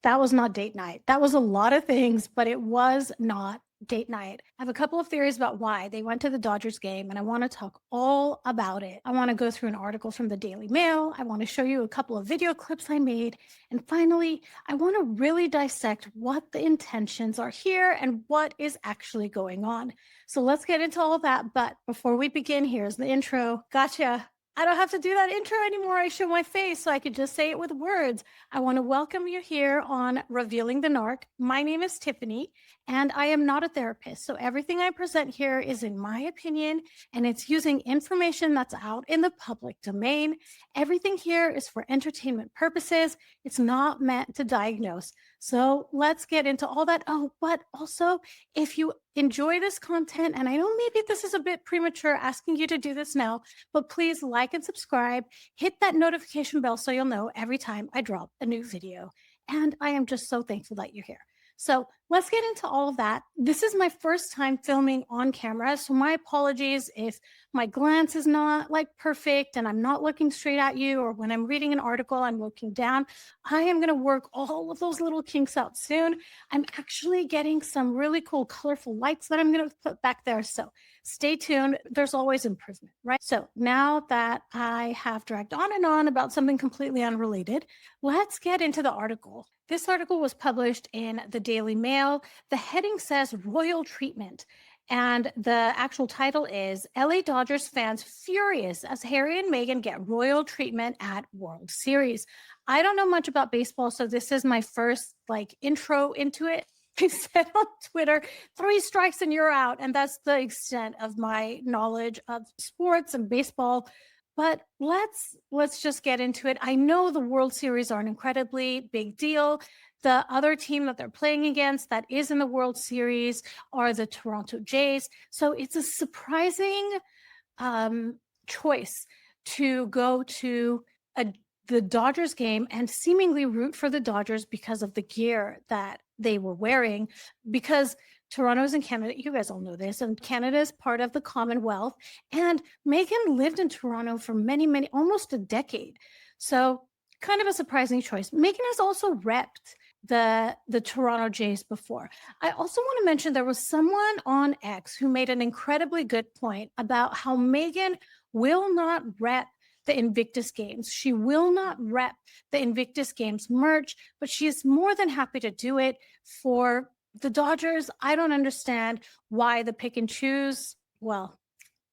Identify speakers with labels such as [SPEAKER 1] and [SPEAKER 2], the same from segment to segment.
[SPEAKER 1] that was not date night. That was a lot of things, but it was not date night. I have a couple of theories about why they went to the Dodgers game, and I want to talk all about it. I want to go through an article from the Daily Mail. I want to show you a couple of video clips I made. And finally, I want to really dissect what the intentions are here and what is actually going on. So let's get into all that. But before we begin, here's the intro. Gotcha. I don't have to do that intro anymore. I show my face so I could just say it with words. I want to welcome you here on Revealing the Narc. My name is Tiffany, and I am not a therapist. So everything I present here is in my opinion, and it's using information that's out in the public domain. Everything here is for entertainment purposes. It's not meant to diagnose. So let's get into all that. Oh, but also, if you enjoy this content, and I know maybe this is a bit premature asking you to do this now, but please like and subscribe, hit that notification bell so you'll know every time I drop a new video. And I am just so thankful that you're here. So let's get into all of that. This is my first time filming on camera, so my apologies if my glance is not like perfect and I'm not looking straight at you, or when I'm reading an article, I'm looking down. I am going to work all of those little kinks out soon. I'm actually getting some really cool, colorful lights that I'm going to put back there. So stay tuned. There's always improvement, right? So now that I have dragged on and on about something completely unrelated, let's get into the article. This article was published in the Daily Mail. The heading says Royal Treatment, and the actual title is LA Dodgers fans furious as Harry and Meghan get royal treatment at World Series. I don't know much about baseball, so this is my first intro into it. I said on Twitter, 3 strikes and you're out, and that's the extent of my knowledge of sports and baseball. But let's just get into it. I know the World Series are an incredibly big deal. The other team that they're playing against that is in the World Series are the Toronto Jays. So it's a surprising choice to go to the Dodgers game and seemingly root for the Dodgers because of the gear that they were wearing, because Toronto's in Canada. You guys all know this. And Canada is part of the Commonwealth. And Meghan lived in Toronto for many, almost a decade. So kind of a surprising choice. Meghan has also repped the Toronto Jays before. I also want to mention there was someone on X who made an incredibly good point about how Meghan will not rep the Invictus Games. She will not rep the Invictus Games merch, but she is more than happy to do it for the Dodgers. I don't understand why the pick and choose. Well,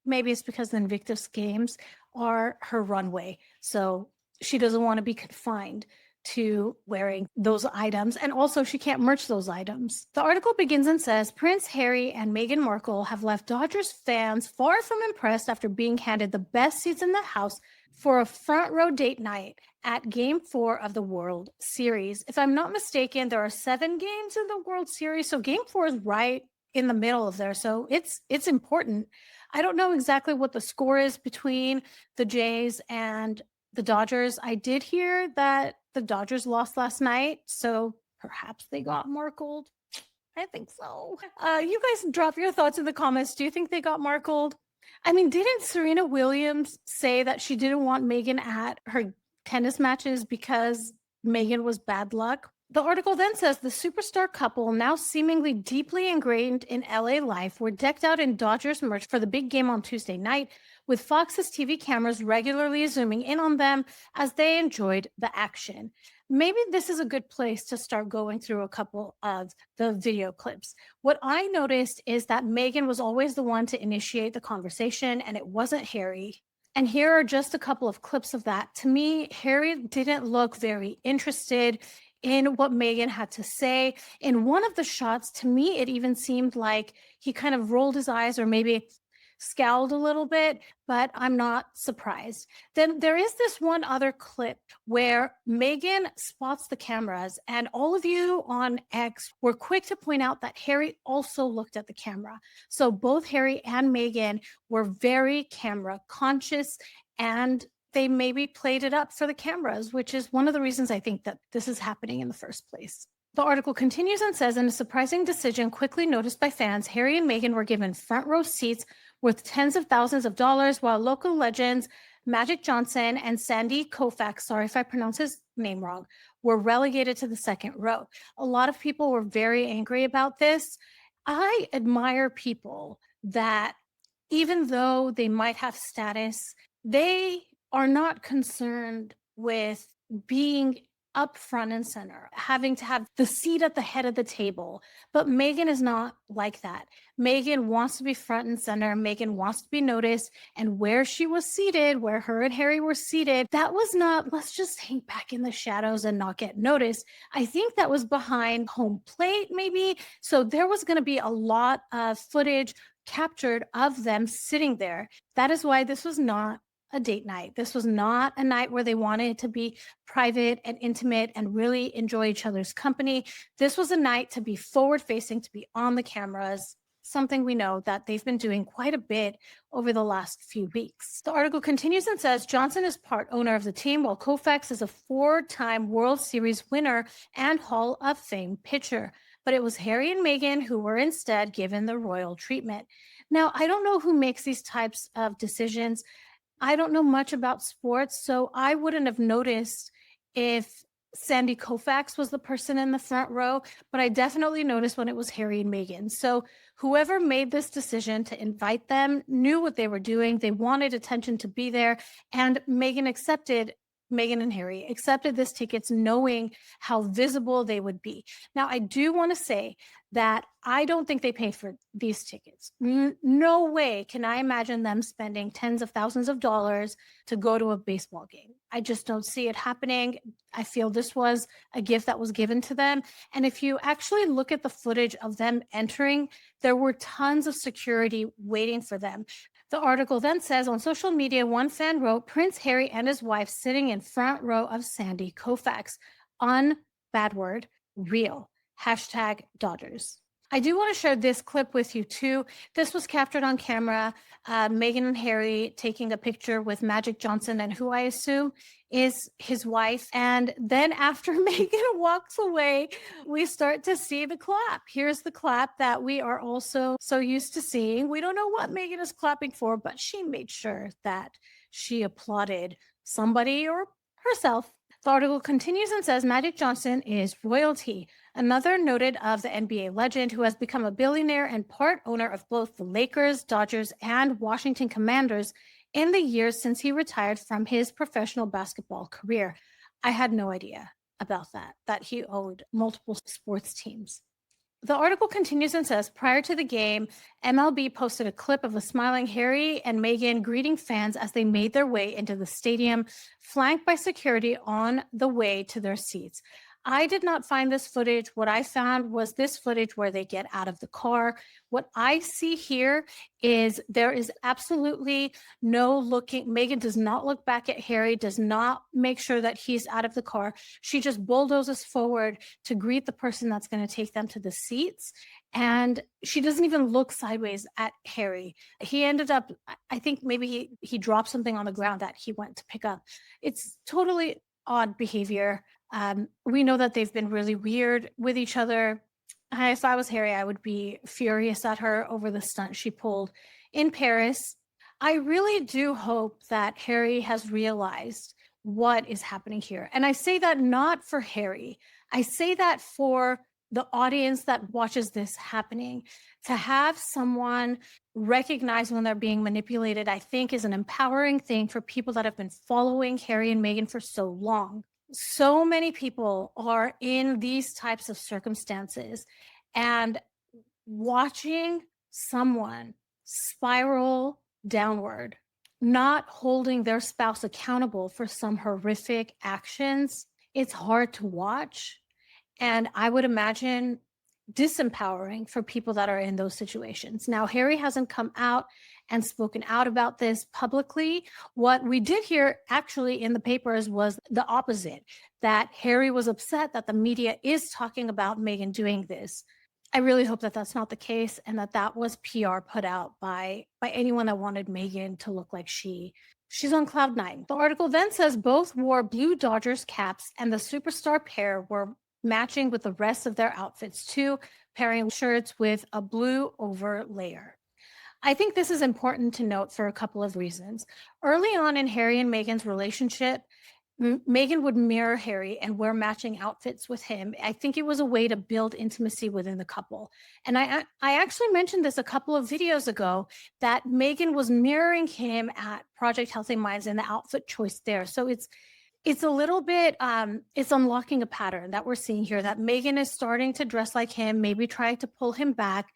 [SPEAKER 1] maybe it's because the Invictus Games are her runway. So she doesn't want to be confined to wearing those items. And also she can't merch those items. The article begins and says, Prince Harry and Meghan Markle have left Dodgers fans far from impressed after being handed the best seats in the house for a front row date night at Game 4 of the World Series. If I'm not mistaken, there are 7 games in the World Series, so Game 4 is right in the middle of there, so it's important. I don't know exactly what the score is between the Jays and the Dodgers. I did hear that the Dodgers lost last night, so perhaps they got markled. I think so. You guys drop your thoughts in the comments. Do you think they got markled? I mean, didn't Serena Williams say that she didn't want Meghan at her tennis matches because Meghan was bad luck? The article then says the superstar couple, now seemingly deeply ingrained in LA life, were decked out in Dodgers merch for the big game on Tuesday night, with Fox's TV cameras regularly zooming in on them as they enjoyed the action. Maybe this is a good place to start going through a couple of the video clips. What I noticed is that Meghan was always the one to initiate the conversation, and it wasn't Harry. And here are just a couple of clips of that. To me, Harry didn't look very interested in what Meghan had to say. In one of the shots, to me, it even seemed like he kind of rolled his eyes or maybe scowled a little bit, but I'm not surprised. Then there is this one other clip where Meghan spots the cameras, and all of you on X were quick to point out that Harry also looked at the camera. So both Harry and Meghan were very camera conscious, and they maybe played it up for the cameras, which is one of the reasons I think that this is happening in the first place. The article continues and says, in a surprising decision quickly noticed by fans, Harry and Meghan were given front row seats worth tens of thousands of dollars, while local legends Magic Johnson and Sandy Koufax, sorry if I pronounce his name wrong, were relegated to the second row. A lot of people were very angry about this. I admire people that, even though they might have status, they are not concerned with being up front and center, having to have the seat at the head of the table. But Meghan is not like that. Meghan wants to be front and center. Meghan wants to be noticed. And where she was seated, where her and Harry were seated, that was not, let's just hang back in the shadows and not get noticed. I think that was behind home plate, maybe. So there was going to be a lot of footage captured of them sitting there. That is why this was not a date night. This was not a night where they wanted to be private and intimate and really enjoy each other's company. This was a night to be forward facing, to be on the cameras, something we know that they've been doing quite a bit over the last few weeks. The article continues and says Johnson is part owner of the team, while Koufax is a 4-time World Series winner and Hall of Fame pitcher. But it was Harry and Meghan who were instead given the royal treatment. Now, I don't know who makes these types of decisions. I don't know much about sports, so I wouldn't have noticed if Sandy Koufax was the person in the front row, but I definitely noticed when it was Harry and Meghan. So whoever made this decision to invite them knew what they were doing. They wanted attention to be there, and Meghan and Harry accepted this tickets knowing how visible they would be. Now, I do want to say that I don't think they paid for these tickets. No way can I imagine them spending tens of thousands of dollars to go to a baseball game. I just don't see it happening. I feel this was a gift that was given to them. And if you actually look at the footage of them entering, there were tons of security waiting for them. The article then says on social media, one fan wrote, Prince Harry and his wife sitting in front row of Sandy Koufax. Bad word, real. #Dodgers. I do want to share this clip with you too. This was captured on camera. Meghan and Harry taking a picture with Magic Johnson and who I assume is his wife. And then after Meghan walks away, we start to see the clap. Here's the clap that we are also so used to seeing. We don't know what Meghan is clapping for, but she made sure that she applauded somebody or herself. The article continues and says Magic Johnson is royalty. Another noted of the NBA legend who has become a billionaire and part owner of both the Lakers, Dodgers, and Washington Commanders in the years since he retired from his professional basketball career. I had no idea about that he owned multiple sports teams. The article continues and says, prior to the game, MLB posted a clip of a smiling Harry and Meghan greeting fans as they made their way into the stadium, flanked by security on the way to their seats. I did not find this footage. What I found was this footage where they get out of the car. What I see here is there is absolutely no looking. Meghan does not look back at Harry, does not make sure that he's out of the car. She just bulldozes forward to greet the person that's going to take them to the seats. And she doesn't even look sideways at Harry. He ended up, I think maybe he dropped something on the ground that he went to pick up. It's totally odd behavior. We know that they've been really weird with each other. If I was Harry, I would be furious at her over the stunt she pulled in Paris. I really do hope that Harry has realized what is happening here. And I say that not for Harry. I say that for the audience that watches this happening. To have someone recognize when they're being manipulated, I think is an empowering thing for people that have been following Harry and Meghan for so long. So many people are in these types of circumstances, and watching someone spiral downward, not holding their spouse accountable for some horrific actions, it's hard to watch. And I would imagine disempowering for people that are in those situations. Now, Harry hasn't come out and spoken out about this publicly. What we did hear actually in the papers was the opposite, that Harry was upset that the media is talking about Meghan doing this. I really hope that that's not the case and that was PR put out by anyone that wanted Meghan to look like she's on cloud nine. The article then says both wore blue Dodgers caps and the superstar pair were matching with the rest of their outfits too, pairing shirts with a blue over layer. I think this is important to note for a couple of reasons. Early on in Harry and Meghan's relationship, Meghan would mirror Harry and wear matching outfits with him. I think it was a way to build intimacy within the couple. And I actually mentioned this a couple of videos ago that Meghan was mirroring him at Project Healthy Minds and the outfit choice there. So it's a little bit it's unlocking a pattern that we're seeing here, that Meghan is starting to dress like him, maybe trying to pull him back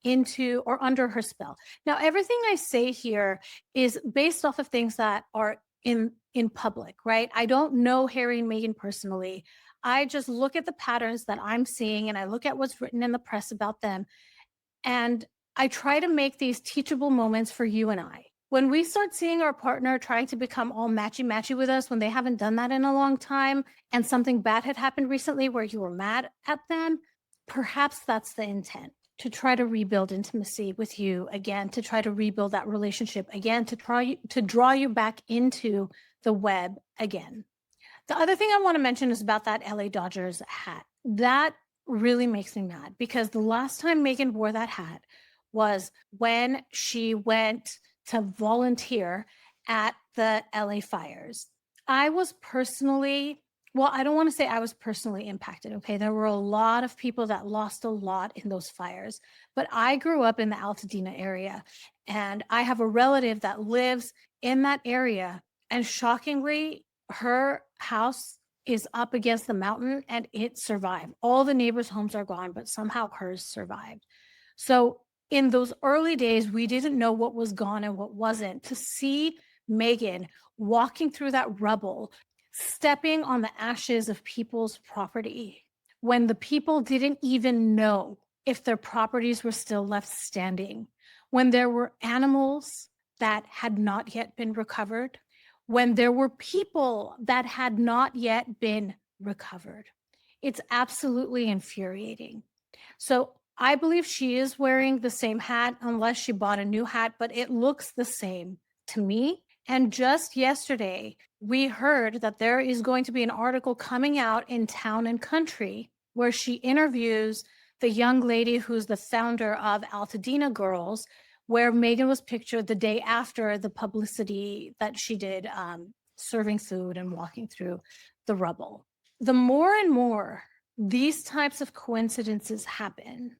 [SPEAKER 1] into or under her spell. Now, everything I say here is based off of things that are in public, right? I don't know Harry and Meghan personally. I just look at the patterns that I'm seeing and I look at what's written in the press about them, and I try to make these teachable moments for you and I. When we start seeing our partner trying to become all matchy-matchy with us when they haven't done that in a long time, and something bad had happened recently where you were mad at them, perhaps that's the intent, to try to rebuild intimacy with you again, to try to rebuild that relationship again, to draw you back into the web again. The other thing I want to mention is about that LA Dodgers hat. That really makes me mad because the last time Meghan wore that hat was when she went to volunteer at the LA fires. I was personally, well, I don't want to say I was personally impacted. Okay. There were a lot of people that lost a lot in those fires, but I grew up in the Altadena area and I have a relative that lives in that area. And shockingly, her house is up against the mountain and it survived. All the neighbors' homes are gone, but somehow hers survived. So in those early days, we didn't know what was gone and what wasn't. To see Meghan walking through that rubble, stepping on the ashes of people's property when the people didn't even know if their properties were still left standing, when there were animals that had not yet been recovered, when there were people that had not yet been recovered. It's absolutely infuriating. So I believe she is wearing the same hat unless she bought a new hat, but it looks the same to me. And just yesterday, we heard that there is going to be an article coming out in Town and Country where she interviews the young lady who's the founder of Altadena Girls, where Meghan was pictured the day after the publicity that she did, serving food and walking through the rubble. The more and more these types of coincidences happen,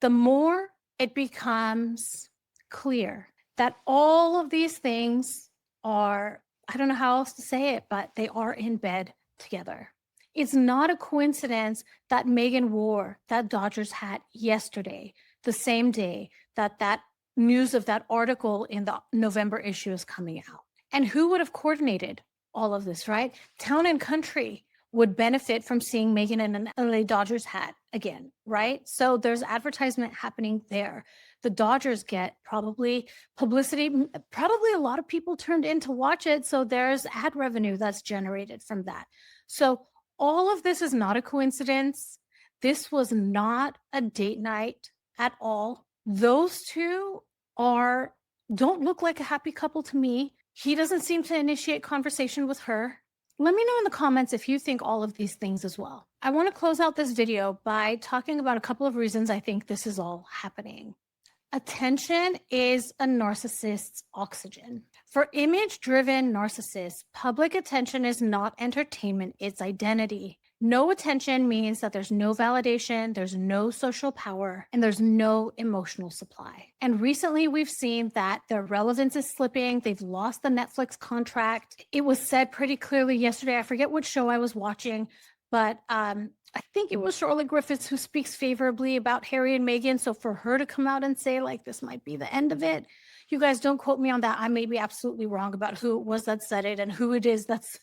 [SPEAKER 1] the more it becomes clear that all of these things are, I don't know how else to say it, but they are in bed together. It's not a coincidence that Meghan wore that Dodgers hat yesterday, the same day that that news of that article in the November issue is coming out. And who would have coordinated all of this, right? Town and Country would benefit from seeing Meghan in an LA Dodgers hat again, right? So there's advertisement happening there. The Dodgers get probably publicity, probably a lot of people turned in to watch it. So there's ad revenue that's generated from that. So all of this is not a coincidence. This was not a date night at all. Those two don't look like a happy couple to me. He doesn't seem to initiate conversation with her. Let me know in the comments if you think all of these things as well. I want to close out this video by talking about a couple of reasons I think this is all happening. Attention is a narcissist's oxygen. For image-driven narcissists, public attention is not entertainment, it's identity. No attention means that there's no validation, there's no social power, and there's no emotional supply. And recently we've seen that their relevance is slipping. They've lost the Netflix contract. It was said pretty clearly yesterday. I forget what show I was watching, but I think it was Charlotte Griffiths who speaks favorably about Harry and Meghan. So for her to come out and say, like, this might be the end of it, you guys don't quote me on that. I may be absolutely wrong about who it was that said it and who it is that's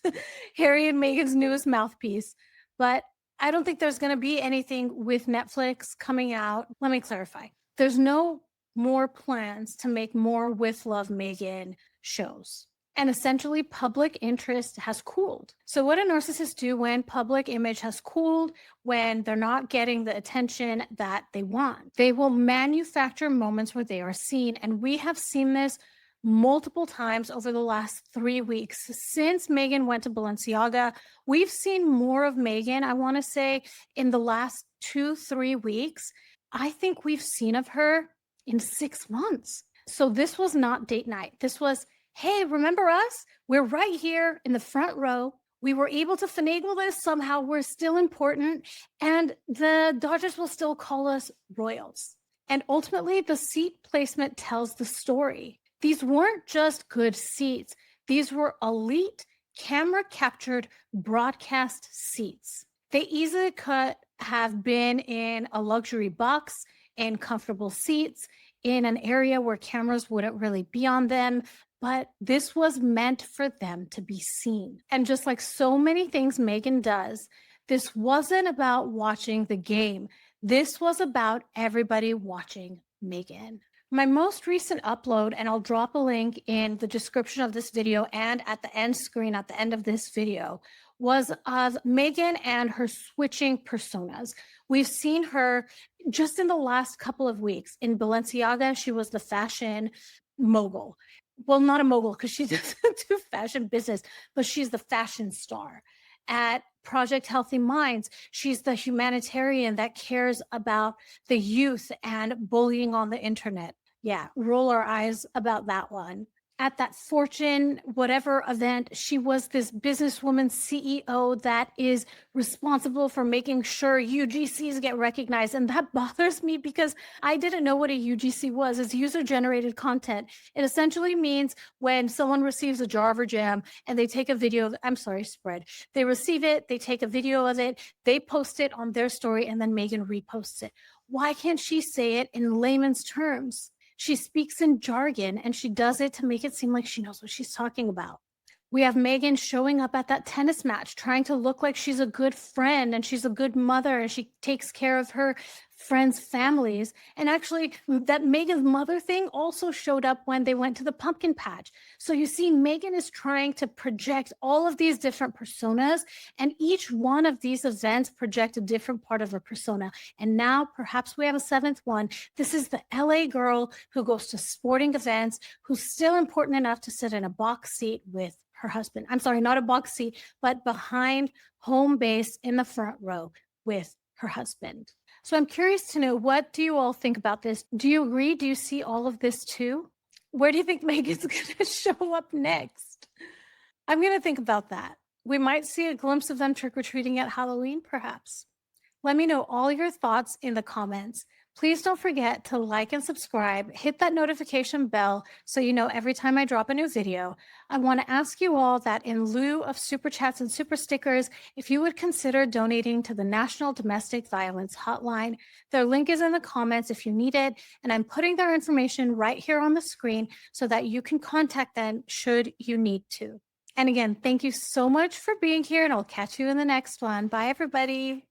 [SPEAKER 1] Harry and Meghan's newest mouthpiece. But I don't think there's going to be anything with Netflix coming out. Let me clarify. There's no more plans to make more With Love Meghan shows. And essentially, public interest has cooled. So what do narcissists do when public image has cooled, when they're not getting the attention that they want? They will manufacture moments where they are seen. And we have seen this multiple times over the last 3 weeks. Since Meghan went to Balenciaga, we've seen more of Meghan, I want to say, in the last 2-3 weeks. I think we've seen of her in 6 months. So this was not date night. This was, hey, remember us? We're right here in the front row. We were able to finagle this somehow. We're still important. And the Dodgers will still call us Royals. And ultimately, the seat placement tells the story. These weren't just good seats, these were elite, camera captured broadcast seats. They easily could have been in a luxury box, in comfortable seats, in an area where cameras wouldn't really be on them, but this was meant for them to be seen. And just like so many things Meghan does, this wasn't about watching the game. This was about everybody watching Meghan. My most recent upload, and I'll drop a link in the description of this video and at the end screen at the end of this video, was of Meghan and her switching personas. We've seen her just in the last couple of weeks. In Balenciaga, she was the fashion mogul. Well, not a mogul because she doesn't do fashion business, but she's the fashion star. At Project Healthy Minds, she's the humanitarian that cares about the youth and bullying on the internet. Yeah, roll our eyes about that one. At that Fortune, whatever event, she was this businesswoman CEO that is responsible for making sure UGCs get recognized. And that bothers me because I didn't know what a UGC was. It's user generated content. It essentially means when someone receives a jar of jam and they take a video, spread. They receive it, they take a video of it, they post it on their story, and then Meghan reposts it. Why can't she say it in layman's terms? She speaks in jargon and she does it to make it seem like she knows what she's talking about. We have Meghan showing up at that tennis match, trying to look like she's a good friend and she's a good mother and she takes care of her friends' families. And actually, that Meghan's mother thing also showed up when they went to the pumpkin patch. So you see, Meghan is trying to project all of these different personas, and each one of these events project a different part of her persona. And now perhaps we have a seventh one. This is the LA girl who goes to sporting events, who's still important enough to sit in a box seat with her husband. I'm sorry, not a box seat, but behind home base in the front row with her husband. So I'm curious to know, what do you all think about this? Do you agree? Do you see all of this too? Where do you think Meghan's going to show up next? I'm going to think about that. We might see a glimpse of them trick-or-treating at Halloween, perhaps. Let me know all your thoughts in the comments. Please don't forget to like and subscribe, hit that notification bell so you know every time I drop a new video. I want to ask you all that in lieu of super chats and super stickers, if you would consider donating to the National Domestic Violence Hotline. Their link is in the comments if you need it, and I'm putting their information right here on the screen so that you can contact them should you need to. And again, thank you so much for being here, and I'll catch you in the next one. Bye, everybody.